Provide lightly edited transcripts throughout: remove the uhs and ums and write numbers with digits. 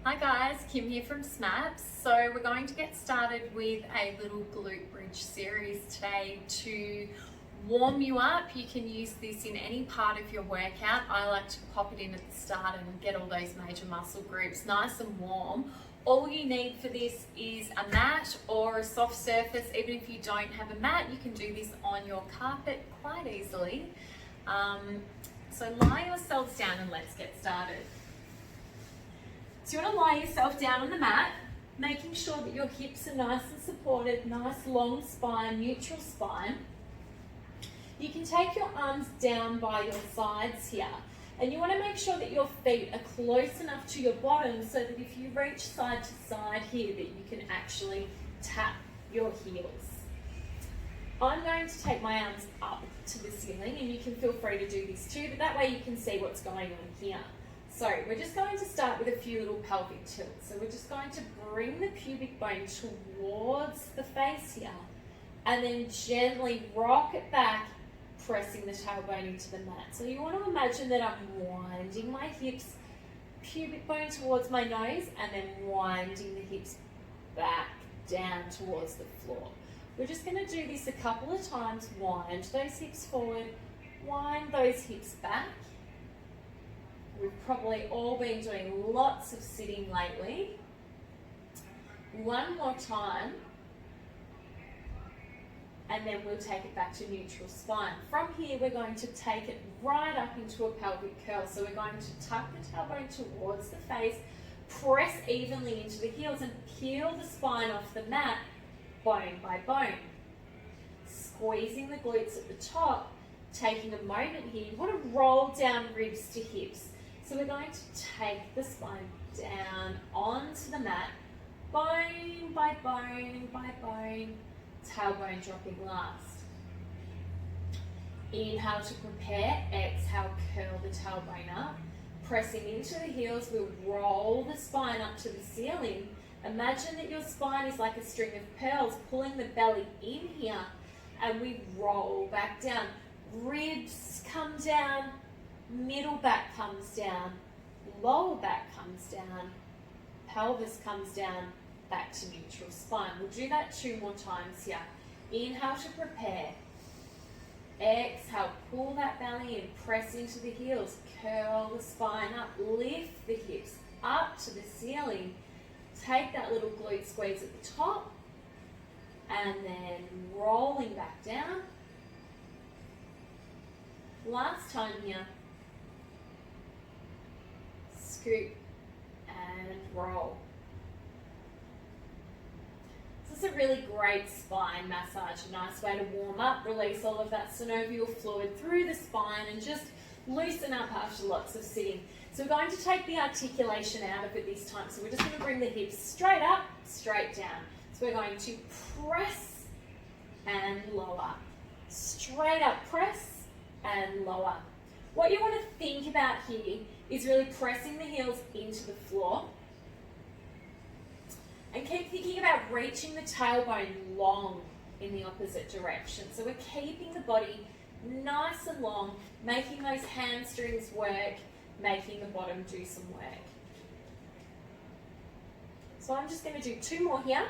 Hi guys, Kim here from SMAPS. So we're going to get started with a little glute bridge series today to warm you up. You can use this in any part of your workout. I like to pop it in at the start and get all those major muscle groups nice and warm. All you need for this is a mat or a soft surface. Even if you don't have a mat, you can do this on your carpet quite easily. So lie yourselves down and let's get started. So you want to lie yourself down on the mat, making sure that your hips are nice and supported, nice long spine, neutral spine. You can take your arms down by your sides here, and you want to make sure that your feet are close enough to your bottom so that if you reach side to side here, that you can actually tap your heels. I'm going to take my arms up to the ceiling, and you can feel free to do this too, but that way you can see what's going on here. So we're just going to start with a few little pelvic tilts. So we're just going to bring the pubic bone towards the face here and then gently rock it back, pressing the tailbone into the mat. So you want to imagine that I'm winding my hips, pubic bone towards my nose, and then winding the hips back down towards the floor. We're just going to do this a couple of times. Wind those hips forward, wind those hips back. We've probably all been doing lots of sitting lately. One more time, and then we'll take it back to neutral spine. From here, we're going to take it right up into a pelvic curl. So we're going to tuck the tailbone towards the face, press evenly into the heels, and peel the spine off the mat, bone by bone. Squeezing the glutes at the top, taking a moment here. You want to roll down ribs to hips. So we're going to take the spine down onto the mat, bone by bone by bone, tailbone dropping last. Inhale to prepare, exhale, curl the tailbone up. Pressing into the heels, we'll roll the spine up to the ceiling. Imagine that your spine is like a string of pearls, pulling the belly in here, and we roll back down. Ribs come down, middle back comes down, lower back comes down, pelvis comes down, back to neutral spine. We'll do that 2 more times here. Inhale to prepare. Exhale, pull that belly in, press into the heels, curl the spine up, lift the hips up to the ceiling. Take that little glute squeeze at the top, and then rolling back down. Last time here. Scoop and roll. So this is a really great spine massage, a nice way to warm up, release all of that synovial fluid through the spine and just loosen up after lots of sitting. So we're going to take the articulation out of it this time. So we're just going to bring the hips straight up, straight down. So we're going to press and lower. Straight up press and lower. What you want to think about here is really pressing the heels into the floor. And keep thinking about reaching the tailbone long in the opposite direction. So we're keeping the body nice and long, making those hamstrings work, making the bottom do some work. So I'm just going to do 2 more here.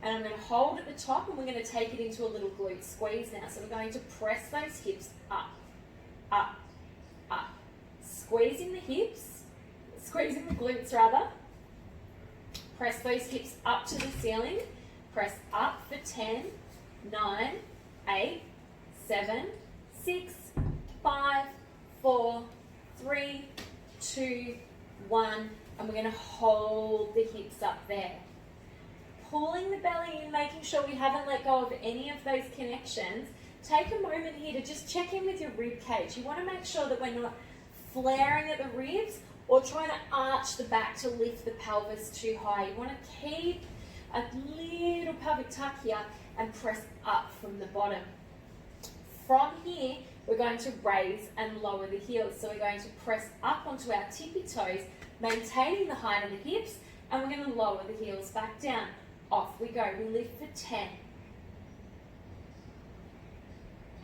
And I'm going to hold at the top, and we're going to take it into a little glute squeeze now. So we're going to press those hips up, up, up. Squeezing the hips, squeezing the glutes rather. Press those hips up to the ceiling. Press up for 10, 9, 8, 7, 6, 5, 4, 3, 2, 1. And we're going to hold the hips up there. Pulling the belly in, making sure we haven't let go of any of those connections. Take a moment here to just check in with your rib cage. You want to make sure that we're not flaring at the ribs or trying to arch the back to lift the pelvis too high. You want to keep a little pelvic tuck here and press up from the bottom. From here, we're going to raise and lower the heels. So we're going to press up onto our tippy toes, maintaining the height of the hips, and we're going to lower the heels back down. Off we go. We lift for 10.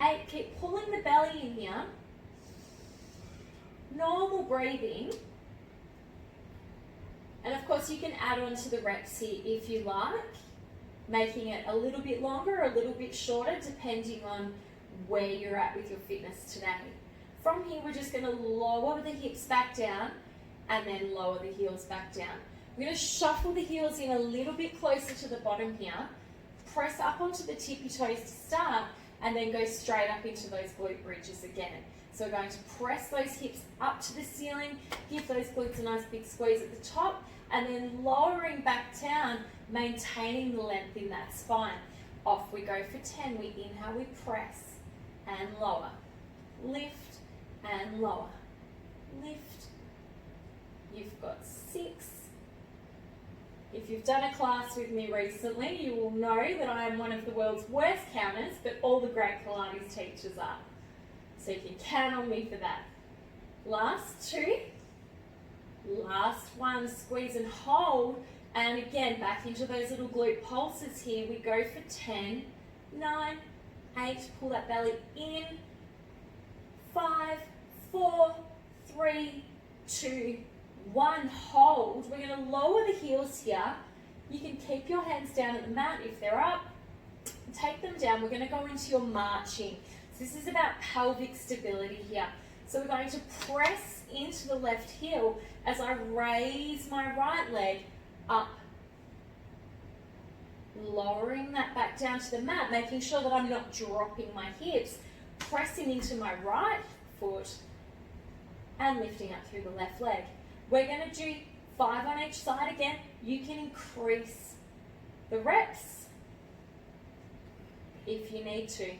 8. Keep pulling the belly in here. normal breathing. And of course you can add on to the reps here if you like, making it a little bit longer or a little bit shorter depending on where you're at with your fitness today. From here we're just going to lower the hips back down and then lower the heels back down. We're going to shuffle the heels in a little bit closer to the bottom here, press up onto the tippy toes to start, and then go straight up into those glute bridges again. So we're going to press those hips up to the ceiling, give those glutes a nice big squeeze at the top, and then lowering back down, maintaining the length in that spine. Off we go for 10. We inhale, we press and lower, lift and lower, lift. You've got 6. If you've done a class with me recently, you will know that I am one of the world's worst counters, but all the great Pilates teachers are. So you can count on me for that. Last 2. Last 1, squeeze and hold. And again, back into those little glute pulses here. We go for 10, 9, 8, pull that belly in. 5, 4, 3, 2, 1, hold. We're going to lower the heels here. You can keep your hands down at the mat if they're up. Take them down. We're going to go into your marching. So this is about pelvic stability here. So we're going to press into the left heel as I raise my right leg up. Lowering that back down to the mat, making sure that I'm not dropping my hips. Pressing into my right foot and lifting up through the left leg. We're going to do 5 on each side again. You can increase the reps if you need to.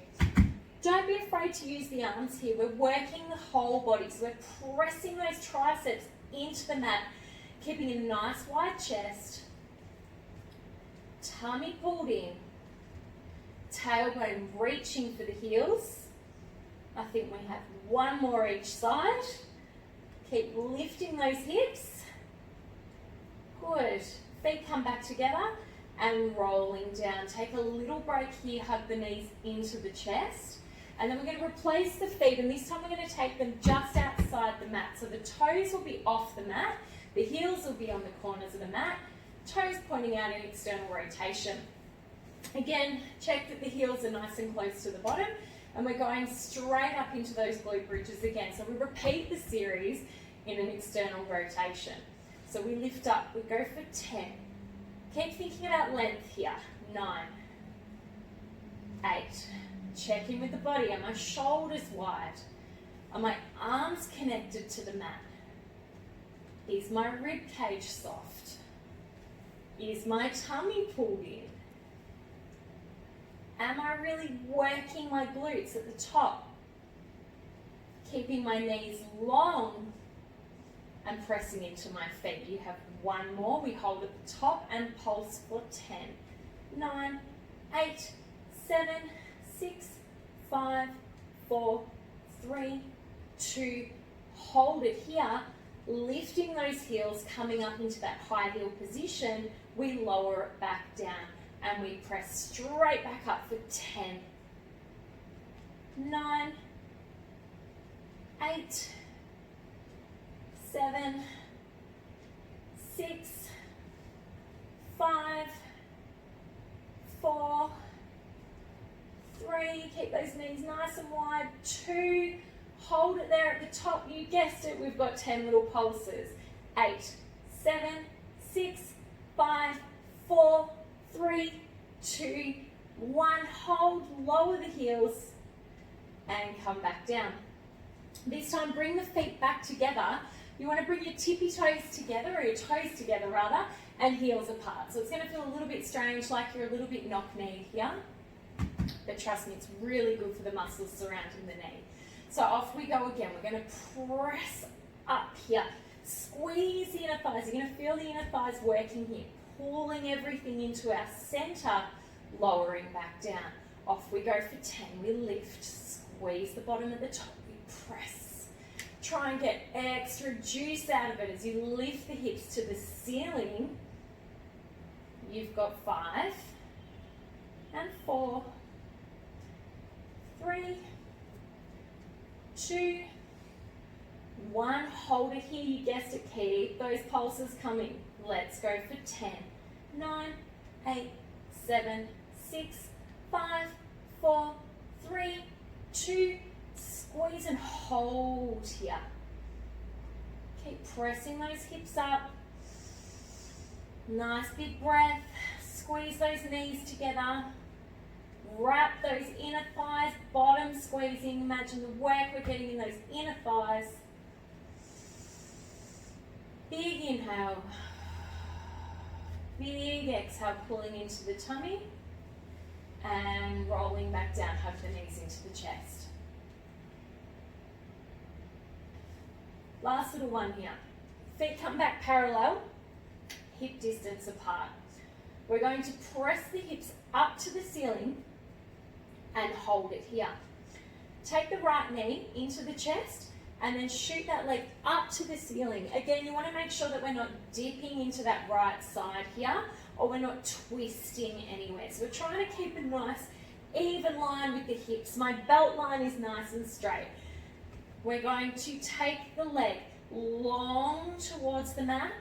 Don't be afraid to use the arms here. We're working the whole body. So we're pressing those triceps into the mat, keeping a nice wide chest, tummy pulled in, tailbone reaching for the heels. I think we have 1 more each side. Keep lifting those hips. Good. Feet come back together and rolling down. Take a little break here, hug the knees into the chest. And then we're going to replace the feet, and this time we're going to take them just outside the mat. So the toes will be off the mat, the heels will be on the corners of the mat, toes pointing out in external rotation. Again, check that the heels are nice and close to the bottom, and we're going straight up into those glute bridges again. So we repeat the series in an external rotation. So we lift up, we go for 10. Keep thinking about length here. 9, 8. Check in with the body. Are my shoulders wide? Are my arms connected to the mat? Is my rib cage soft? Is my tummy pulled in? Am I really working my glutes at the top? Keeping my knees long and pressing into my feet. You have 1 more. We hold at the top and pulse for 10, 9, 8, 7, 6, 5, 4, 3, 2, hold it here, lifting those heels, coming up into that high heel position. We lower it back down and we press straight back up for 10, 9, 8, 7, 6, 5, 4, 3, keep those knees nice and wide, 2, hold it there at the top, you guessed it, we've got 10 little pulses, 8, 7, 6, 5, 4, 3, 2, 1, hold, lower the heels and come back down. This time bring the feet back together. You want to bring your tippy toes together, or your toes together rather, and heels apart. So it's going to feel a little bit strange, like you're a little bit knock-kneed here. But trust me, it's really good for the muscles surrounding the knee. So off we go again. We're going to press up here. Squeeze the inner thighs. You're going to feel the inner thighs working here. Pulling everything into our center, lowering back down. Off we go for 10. We lift. Squeeze the bottom of the top. We press. Try and get extra juice out of it as you lift the hips to the ceiling. You've got 5 and 4, 3, 2, 1, hold it here, you guessed it, keep those pulses coming. Let's go for 10, 9, 8, 7, 6, 5, 4, 3, 2, squeeze and hold here. Keep pressing those hips up. Nice big breath. Squeeze those knees together. Wrap those inner thighs, bottom squeezing. Imagine the work we're getting in those inner thighs. Big inhale. Big exhale, pulling into the tummy and rolling back down. Hug the knees into the chest. Last little one here. Feet come back parallel, hip distance apart. We're going to press the hips up to the ceiling and hold it here. Take the right knee into the chest and then shoot that leg up to the ceiling. Again, you want to make sure that we're not dipping into that right side here or we're not twisting anywhere. So we're trying to keep a nice even line with the hips. My belt line is nice and straight. We're going to take the leg long towards the mat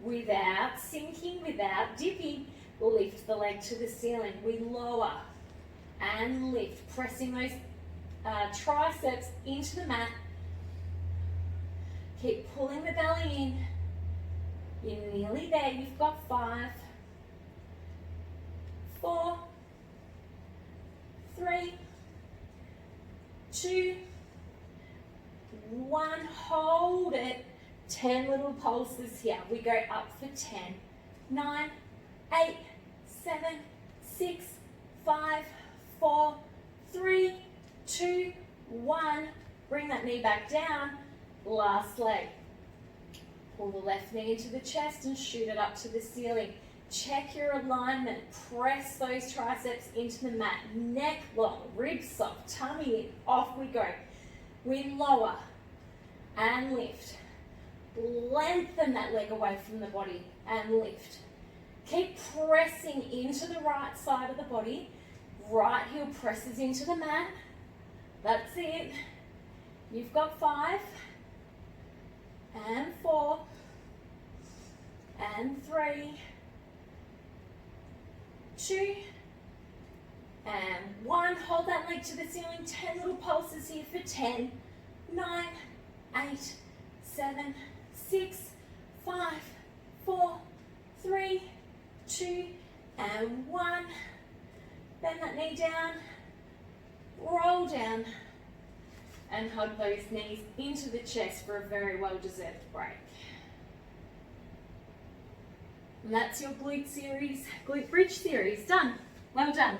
without sinking, without dipping. Lift the leg to the ceiling. We lower and lift, pressing those triceps into the mat. Keep pulling the belly in. You're nearly there. You've got 5, 4, 3, 2, 1, hold it. 10 little pulses here. We go up for 10, 9, 8, 7, 6, 5, 4, 3, 2, 1. Bring that knee back down. Last leg. Pull the left knee into the chest and shoot it up to the ceiling. Check your alignment. Press those triceps into the mat. Neck long, ribs soft, tummy in. Off we go. We lower and lift. Lengthen that leg away from the body and lift. Keep pressing into the right side of the body. Right heel presses into the mat. That's it. You've got 5 and 4 and 3, 2 and 1. Hold that leg to the ceiling. 10 little pulses here for 10, 9, 8, 7, 6, 5, 4, 3, 2 and 1. Bend that knee down, roll down and hug those knees into the chest for a very well-deserved break. And that's your glute bridge series done. Well done.